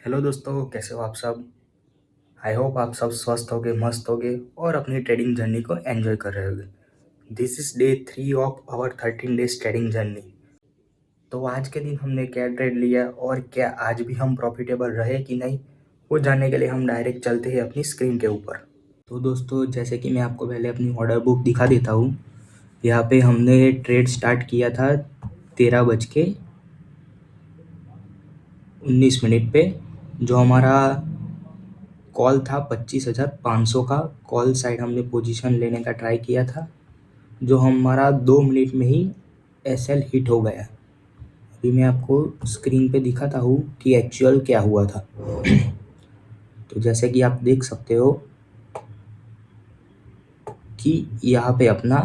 Hello दोस्तों, कैसे हो आप सब। आई होप आप सब स्वस्थ होगे, मस्त होगे और अपनी ट्रेडिंग जर्नी को एंजॉय कर रहे होगे। This is day 3 of our 13 days trading journey. तो आज के दिन हमने क्या ट्रेड लिया और क्या आज भी हम प्रॉफिटेबल रहे कि नहीं, वो जानने के लिए हम डायरेक्ट चलते हैं अपनी स्क्रीन के ऊपर। तो दोस्तों, जैसे कि मैं आपको पहले अपनी ऑर्डर बुक दिखा देता हूँ। यहाँ पे हमने ट्रेड स्टार्ट किया था 13:19 पे। जो हमारा कॉल था 25,500 का कॉल साइड हमने पोजीशन लेने का ट्राई किया था, जो हमारा 2 मिनट में ही एसएल हिट हो गया। अभी मैं आपको स्क्रीन पे दिखाता हूँ कि एक्चुअल क्या हुआ था। तो जैसे कि आप देख सकते हो कि यहाँ पे अपना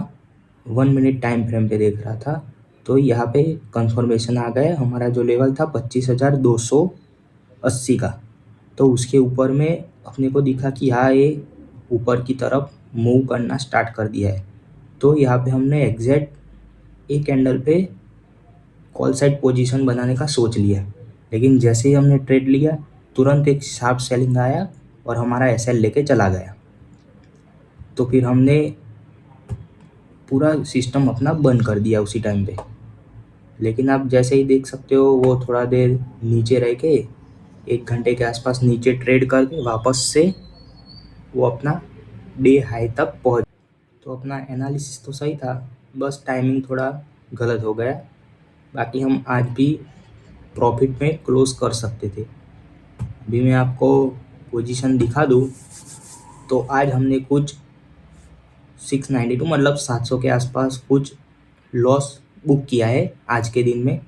1 मिनट टाइम फ्रेम पे देख रहा था, तो यहाँ पे कंफर्मेशन आ गया। हमारा जो लेवल था 25,280 का, तो उसके ऊपर में अपने को दिखा कि हाँ, ये ऊपर की तरफ मूव करना स्टार्ट कर दिया है। तो यहाँ पे हमने एग्जैक्ट एक कैंडल पे कॉल साइड पोजीशन बनाने का सोच लिया, लेकिन जैसे ही हमने ट्रेड लिया तुरंत एक शार्प सेलिंग आया और हमारा एसएल लेके चला गया। तो फिर हमने पूरा सिस्टम अपना बंद कर दिया उसी टाइम पे। लेकिन आप जैसे ही देख सकते हो, वो थोड़ा देर नीचे रह के 1 घंटे के आसपास नीचे ट्रेड करके वापस से वो अपना डे हाई तक पहुंच। तो अपना एनालिसिस तो सही था, बस टाइमिंग थोड़ा गलत हो गया। बाकी हम आज भी प्रॉफिट में क्लोज कर सकते थे। अभी मैं आपको पोजीशन दिखा दूँ तो आज हमने कुछ 692 मतलब 700 के आसपास कुछ लॉस बुक किया है आज के दिन में।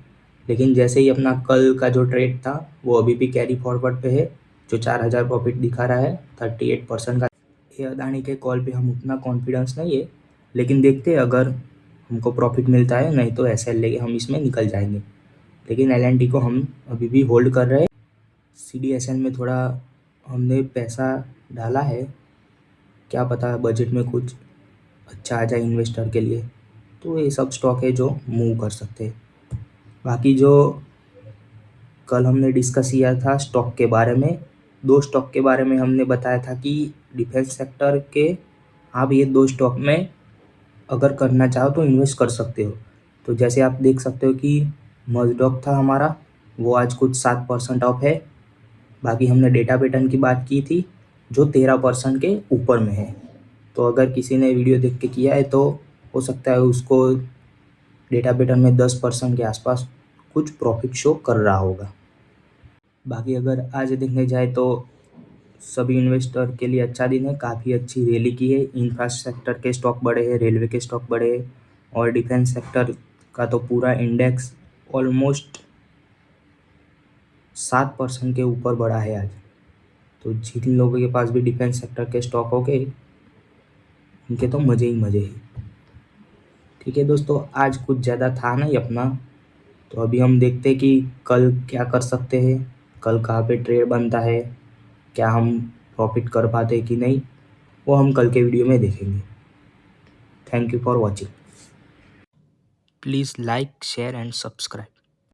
लेकिन जैसे ही अपना कल का जो ट्रेड था वो अभी भी कैरी फॉरवर्ड पे है, जो 4,000 प्रॉफिट दिखा रहा है 38% का। ये अदानी के कॉल पे हम उतना कॉन्फिडेंस नहीं है, लेकिन देखते हैं अगर हमको प्रॉफिट मिलता है, नहीं तो एसएल लेके हम इसमें निकल जाएंगे। लेकिन एलएनटी को हम अभी भी होल्ड कर रहे हैं। सीडीएसएन में थोड़ा हमने पैसा डाला है, क्या पता बजट में कुछ अच्छा आ जाए इन्वेस्टर के लिए। तो ये सब स्टॉक है जो मूव कर सकते हैं। बाकी जो कल हमने डिस्कस किया था स्टॉक के बारे में, 2 स्टॉक के बारे में हमने बताया था कि डिफेंस सेक्टर के आप ये 2 स्टॉक में अगर करना चाहो तो इन्वेस्ट कर सकते हो। तो जैसे आप देख सकते हो कि मजडॉक था हमारा, वो आज कुछ 7% ऑफ है। बाकी हमने डेटा पैटर्न की बात की थी जो 13% के ऊपर में है। तो अगर किसी ने वीडियो देख के किया है तो हो सकता है उसको डेटा पैटर्न में 10% के आसपास कुछ प्रॉफिट शो कर रहा होगा। बाकी अगर आज देखने जाए तो सभी इन्वेस्टर के लिए अच्छा दिन है, काफ़ी अच्छी रैली की है। इंफ्रास्ट्रक्चर के स्टॉक बढ़े हैं, रेलवे के स्टॉक बढ़े हैं और डिफेंस सेक्टर का तो पूरा इंडेक्स ऑलमोस्ट 7% के ऊपर बढ़ा है आज। तो जिन लोगों के पास भी डिफेंस सेक्टर के स्टॉक हो गए, उनके तो मज़े ही मज़े हैं। ठीक है दोस्तों, आज कुछ ज़्यादा था नहीं अपना, तो अभी हम देखते हैं कि कल क्या कर सकते हैं, कल कहाँ पे ट्रेड बनता है, क्या हम प्रॉफिट कर पाते हैं कि नहीं, वो हम कल के वीडियो में देखेंगे। Thank you for watching. Please like, share and subscribe.